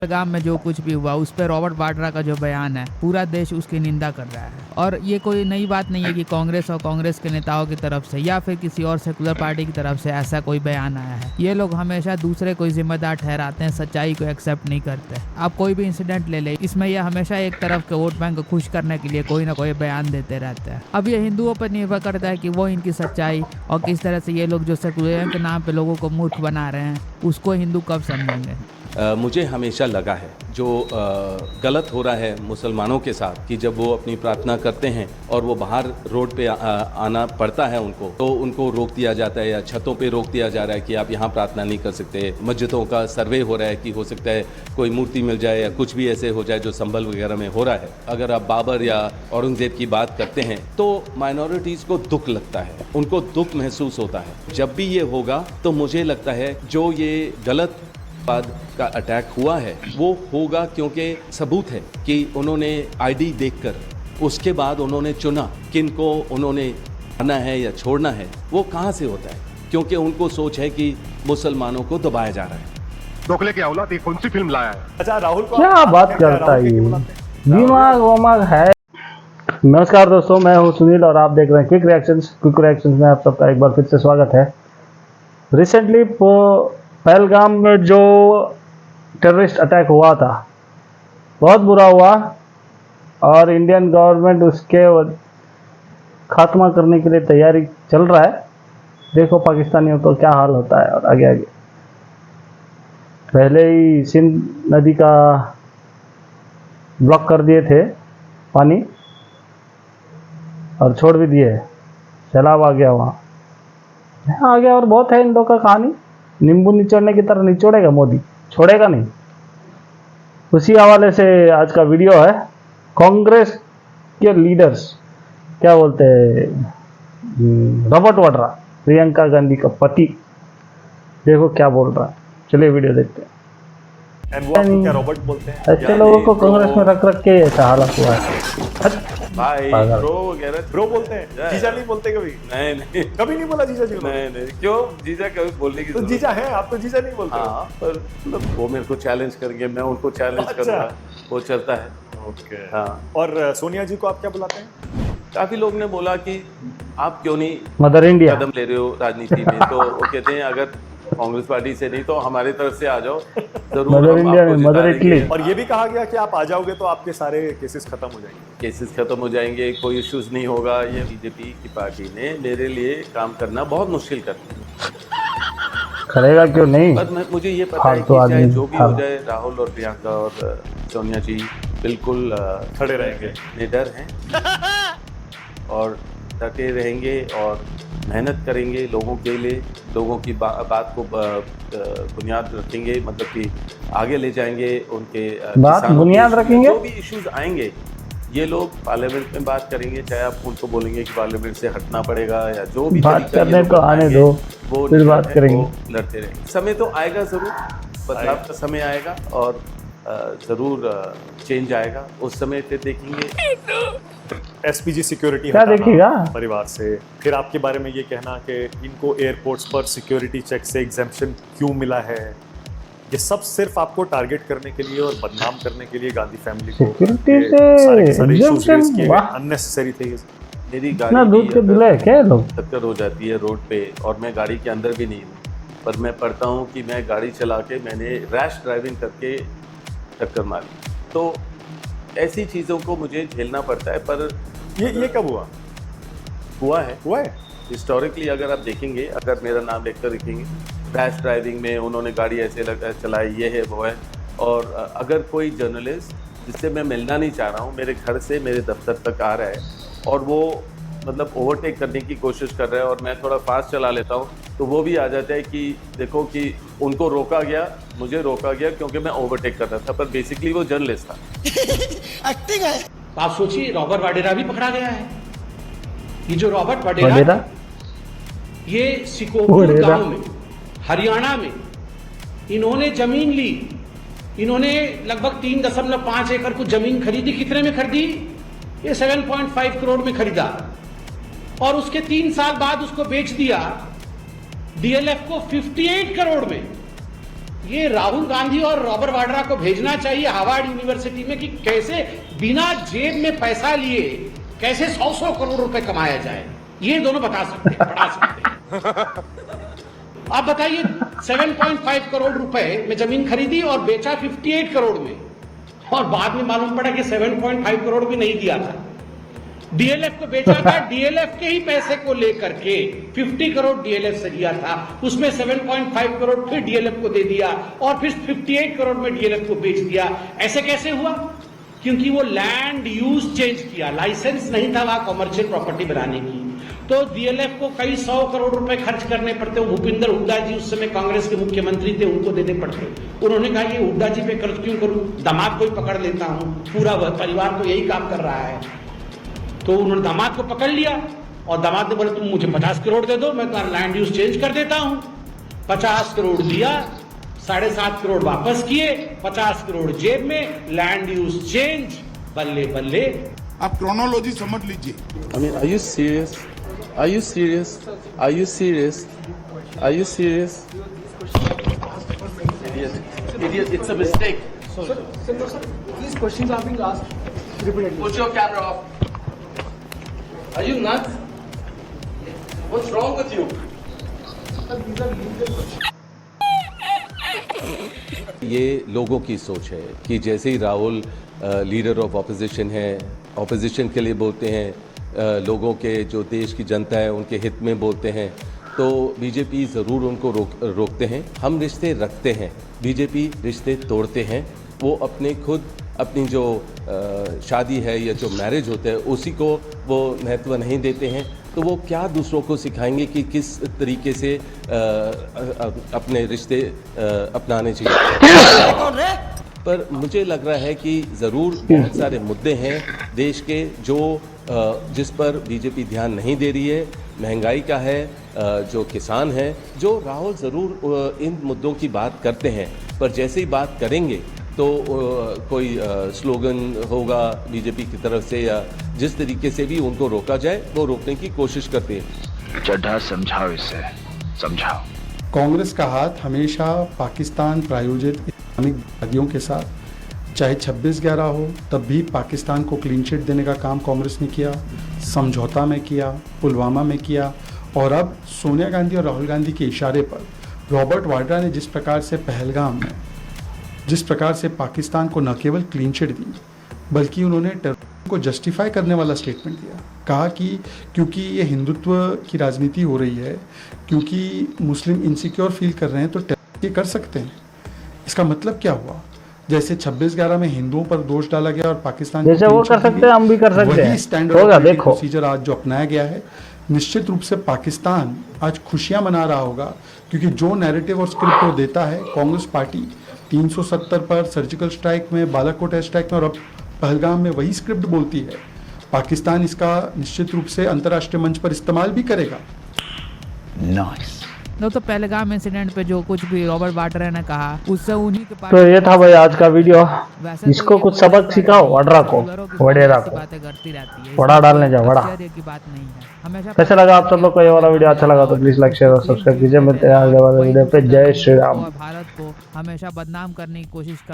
पहलगाम में जो कुछ भी हुआ उस पर रॉबर्ट वाड्रा का जो बयान है, पूरा देश उसकी निंदा कर रहा है। और ये कोई नई बात नहीं है कि कांग्रेस और कांग्रेस के नेताओं की तरफ से या फिर किसी और सेकुलर पार्टी की तरफ से ऐसा कोई बयान आया है। ये लोग हमेशा दूसरे को जिम्मेदार ठहराते हैं, सच्चाई को एक्सेप्ट नहीं करते। आप कोई भी इंसिडेंट ले ले, इसमें ये हमेशा एक तरफ के वोट बैंक को खुश करने के लिए कोई ना कोई बयान देते रहते हैं। अब ये हिंदुओं पर निर्भर करता है कि वो इनकी सच्चाई और किस तरह से ये लोग जो सेकुलर के नाम पे लोगों को मूर्ख बना रहे हैं उसको हिंदू कब समझेंगे। मुझे हमेशा लगा है जो गलत हो रहा है मुसलमानों के साथ कि जब वो अपनी प्रार्थना करते हैं और वो बाहर रोड पे आना पड़ता है उनको, तो उनको रोक दिया जाता है या छतों पे रोक दिया जा रहा है कि आप यहाँ प्रार्थना नहीं कर सकते। मस्जिदों का सर्वे हो रहा है कि हो सकता है कोई मूर्ति मिल जाए या कुछ भी ऐसे हो जाए जो संभल वगैरह में हो रहा है। अगर आप बाबर या औरंगजेब की बात करते हैं तो माइनॉरिटीज़ को दुख लगता है, उनको दुख महसूस होता है। जब भी ये होगा तो मुझे लगता है जो ये गलत बाद का अटैक हुआ है वो होगा क्योंकि सबूत है कि उन्होंने आईडी देखकर उसके बाद उन्होंने चुना किनको उन्होंने आना है या छोड़ना है। वो कहाँ से होता है? क्योंकि उनको सोच है कि मुसलमानों को दबाया जा रहा है। दोखले की औलाद कौन सी फिल्म लाया है? अच्छा राहुल को क्या बात करता है, दिमाग वमाग है। नमस्कार दोस्तों, मैं हूं सुनील और आप देख रहे हैं क्विक रिएक्शंस में आप सबका एक बार फिर से स्वागत है। रिसेंटली पहलगाम में जो टेररिस्ट अटैक हुआ था बहुत बुरा हुआ और इंडियन गवर्नमेंट उसके खात्मा करने के लिए तैयारी चल रहा है। देखो पाकिस्तानियों को क्या हाल होता है। और आगे आगे पहले ही सिंध नदी का ब्लॉक कर दिए थे पानी और छोड़ भी दिए, सैलाब आ गया, वहाँ आ गया। और बहुत है इन लोगों का कहानी, नींबू निचोड़ने की तरह निचोड़ेगा मोदी, छोड़ेगा नहीं। उसी हवाले से आज का वीडियो है। कांग्रेस के लीडर्स क्या बोलते हैं, रॉबर्ट वाड्रा, प्रियंका गांधी का पति, देखो क्या बोल रहा है। चलिए वीडियो देखते हैं। वो आपको क्या रॉबर्ट बोलते हैं? अच्छे लोगों को कांग्रेस में रख रख के ऐसा हालत हुआ है। भाई पागल। ब्रो वगैरह ब्रो बोलते हैं, जीजा नहीं बोलते कभी? नहीं कभी नहीं बोला जीजा जी को? नहीं क्यों जीजा कभी बोलने की तो जीजा है आप, तो जीजा नहीं बोलते? हाँ, पर मतलब वो मेरे को चैलेंज करेंगे, मैं उनको चैलेंज अच्छा। करूँगा, वो चलता है। ओके हाँ, और सोनिया जी को आप क्या बुलाते हैं? काफी लोग ने बोला कि आप क्यों नहीं मदर इंडिया कदम ले रहे हो राजनीति में, तो वो कहते हैं अगर कांग्रेस पार्टी से नहीं तो हमारी तरफ से आ जाओ, जरूर मदर हम इंडिया आपको में, मदर जिता देंगे। इटली। और ये भी कहा गया कि आप आ जाओगे तो आपके सारे केसेस खत्म हो जाएंगे। केसेस खत्म हो जाएंगे, कोई इश्यूज नहीं होगा। ये बीजेपी की पार्टी ने मेरे लिए काम करना बहुत मुश्किल कर दिया, करेगा क्यों नहीं। पर मुझे ये पता है कि फालतू चाहे आदमी। जो भी हो जाए, राहुल और प्रियंका और सोनिया जी बिल्कुल खड़े रहेंगे, निडर हैं और डटे रहेंगे और मेहनत करेंगे लोगों के लिए, लोगों की बात को बुनियाद रखेंगे, मतलब कि आगे ले जाएंगे उनके बात किसानों बुनियाद के रखेंगे? जो भी इश्यूज आएंगे ये लोग पार्लियामेंट में बात करेंगे, चाहे आप उनको बोलेंगे कि पार्लियामेंट से हटना पड़ेगा या जो भी बात तरीका ये करने लोग तो आने अपनाएंगे, दो, वो फिर बात है, करेंगे। वो लड़ते रहेंगे। समय तो आएगा जरूर, बदलाव का समय आएगा और जरूर चेंज आएगा, उस समय फिर देखेंगे। एसपीजी सिक्योरिटी क्या देखिएगा? परिवार से फिर आपके बारे में ये कहना कि इनको एयरपोर्ट्स पर सिक्योरिटी चेक से एग्जेम्पशन क्यों मिला है, ये सब सिर्फ आपको टारगेट करने के लिए और बदनाम करने के लिए गांधी फैमिली को सिक्योरिटी ये से सारे के सारे issues exemption, raise किए गए, वाह। unnecessary थे ये। मेरी इतना गाड़ी दूध के भी दुले है क्या ये लोग? टक्कर हो जाती है रोड पे और मैं गाड़ी के अंदर भी नहीं हूँ, पर मैं पढ़ता हूँ कि मैं गाड़ी चला के मैंने रैश ड्राइविंग करके टक्कर मारी। तो ऐसी चीज़ों को मुझे झेलना पड़ता है। पर ये कब हुआ है हिस्टोरिकली अगर आप देखेंगे, अगर मेरा नाम लेकर देखेंगे, रैश ड्राइविंग में उन्होंने गाड़ी ऐसे चलाई, ये है वो है। और अगर कोई जर्नलिस्ट जिससे मैं मिलना नहीं चाह रहा हूँ मेरे घर से मेरे दफ्तर तक आ रहा है और वो मतलब ओवरटेक करने की कोशिश कर रहा है और मैं थोड़ा फास्ट चला लेता हूँ, तो वो भी आ जाता है कि देखो कि उनको रोका गया, मुझे रोका गया क्योंकि मैं ओवरटेक कर रहा था, पर बेसिकली वो जर्नलिस्ट था। एक्टिंग है। आप सोचिए रॉबर्ट वाड्रा भी पकड़ा गया है। ये जो रॉबर्ट वाड्रा, ये सिकोपुर गांव में हरियाणा में इन्होंने जमीन ली, इन्होंने लगभग 3.5 एकड़ को जमीन खरीदी। कितने में खरीदी? ये 7.5 करोड़ में खरीदा और उसके 3 साल बाद उसको बेच दिया डीएलएफ को 58 करोड़ में। ये राहुल गांधी और रॉबर्ट वाड्रा को भेजना चाहिए हार्वर्ड यूनिवर्सिटी में कि कैसे बिना जेब में पैसा लिए कैसे 100 करोड़ रुपए कमाया जाए। ये दोनों बता सकते हैं, पढ़ा सकते हैं। आप बताइए 7.5 करोड़ रुपए में जमीन खरीदी और बेचा 58 करोड़ में, और बाद में मालूम पड़ा कि 7.5 करोड़ भी नहीं दिया था। डीएलएफ को बेचा था, डीएलएफ के ही पैसे को लेकर के 50 करोड़ डीएलएफ से दिया था, उसमें 7.5 करोड़ फिर डीएलएफ को दे दिया और फिर 58 करोड़ में डीएलएफ को बेच दिया। ऐसे कैसे हुआ? क्योंकि वो लैंड यूज चेंज किया, लाइसेंस नहीं था वहां कॉमर्शियल प्रॉपर्टी बनाने की। तो डीएलएफ को कई 100 करोड़ रुपए खर्च करने पड़ते। भूपिंदर हुड्डा जी उस समय कांग्रेस के मुख्यमंत्री थे, उनको देने पड़ते। उन्होंने कहा ये हुड्डा जी पे खर्च क्यों करूं, दामाद को ही पकड़ लेता हूं, पूरा परिवार तो यही काम कर रहा है। तो उन्होंने दामाद को पकड़ लिया और दामाद ने बोला तुम मुझे 50 करोड़ दे दो, मैं तुम्हारा लैंड यूज चेंज कर देता हूं। 50 करोड़ दिया, 7.5 करोड़ वापस किए, 50 करोड़ जेब में, लैंड यूज चेंज, बल्ले बल्ले। आप क्रोनोलॉजी समझ लीजिए। I mean, are you serious? Are you serious? Are you serious? Are you serious? Idiot, it's a mistake. Sir, these questions are being asked repeatedly. Put your camera off. Are you nuts? What's wrong with you? Sir, these are legal questions. ये लोगों की सोच है कि जैसे ही Rahul leader of opposition है, opposition के लिए बोलते हैं, लोगों के जो देश की जनता है उनके हित में बोलते हैं, तो बीजेपी ज़रूर उनको रोकते हैं। हम रिश्ते रखते हैं, बीजेपी रिश्ते तोड़ते हैं। वो अपने खुद अपनी जो शादी है या जो मैरिज होता है उसी को वो महत्व नहीं देते हैं, तो वो क्या दूसरों को सिखाएंगे कि किस तरीके से अपने रिश्ते अपनाने चाहिए। पर मुझे लग रहा है कि ज़रूर बहुत सारे मुद्दे हैं देश के जो जिस पर बीजेपी ध्यान नहीं दे रही है। महंगाई का है, जो किसान है, जो राहुल ज़रूर इन मुद्दों की बात करते हैं, पर जैसे ही बात करेंगे तो कोई स्लोगन होगा बीजेपी की तरफ से या जिस तरीके से भी उनको रोका जाए वो रोकने की कोशिश करते हैं। चड्ढा समझाओ, इसे समझाओ। कांग्रेस का हाथ हमेशा पाकिस्तान प्रायोजित इस्लामिक वादियों के साथ, चाहे 26/11 हो तब भी पाकिस्तान को क्लीन चिट देने का काम कांग्रेस ने किया, समझौता में किया, पुलवामा में किया, और अब सोनिया गांधी और राहुल गांधी के इशारे पर रॉबर्ट वाड्रा ने जिस प्रकार से पहलगाम में जिस प्रकार से पाकिस्तान को न केवल क्लीन चिट दी बल्कि उन्होंने टेररिज्म को जस्टिफाई करने वाला स्टेटमेंट दिया। कहा कि क्योंकि ये हिंदुत्व की राजनीति हो रही है, क्योंकि मुस्लिम इनसिक्योर फील कर रहे हैं तो टेररिस्ट ये कर सकते हैं। इसका मतलब क्या हुआ? जैसे 26/11 में हिंदुओं पर दोष डाला गया और पाकिस्तान जैसे वो कर सकते हैं हम भी कर सकते हैं, वही स्टैंडर्ड होगा देखो। प्रोसीजर आज जो अपनाया गया है, निश्चित रूप से पाकिस्तान आज खुशियां मना रहा होगा, क्योंकि जो नैरेटिव और स्क्रिप्ट वो देता है, कांग्रेस पार्टी 370 पर, सर्जिकल स्ट्राइक में, बालाकोट एयर स्ट्राइक में और अब पहलगाम में वही स्क्रिप्ट बोलती है। पाकिस्तान इसका निश्चित रूप से अंतर्राष्ट्रीय मंच पर इस्तेमाल भी करेगा। नाइस। तो पहलगाम इंसिडेंट पे जो कुछ भी रॉबर्ट वाड्रा ने कहा उससे उन्हीं के तो ये था भाई आज का वीडियो। वैसे इसको तो कुछ ये सबक सिखाओ वाड्रा को, वडेरा को, बातें करती रहती है, वड़ा डालने जाओ, वड़ा। आश्चर्य की बात नहीं है। हमेशा कैसा लगा आप सब लोग को ये वाला वीडियो? अच्छा लगा तो प्लीज लाइक शेयर और सब्सक्राइब कीजिए। मिलते हैं अगले वाले वीडियो पे। जय श्री राम। और भारत को हमेशा बदनाम करने की कोशिश कर